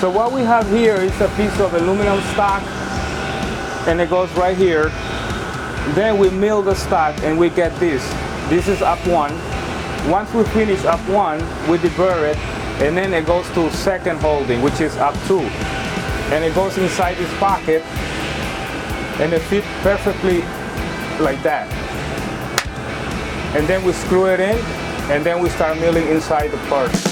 So what we have here is a piece of aluminum stock, and it goes right here. Then we mill the stock and we get this. This is up one. Once we finish up one, we deburr it, and then it goes to second holding, which is up two. And it goes inside this pocket, and it fits perfectly like that. And then we screw it in, and then we start milling inside the part.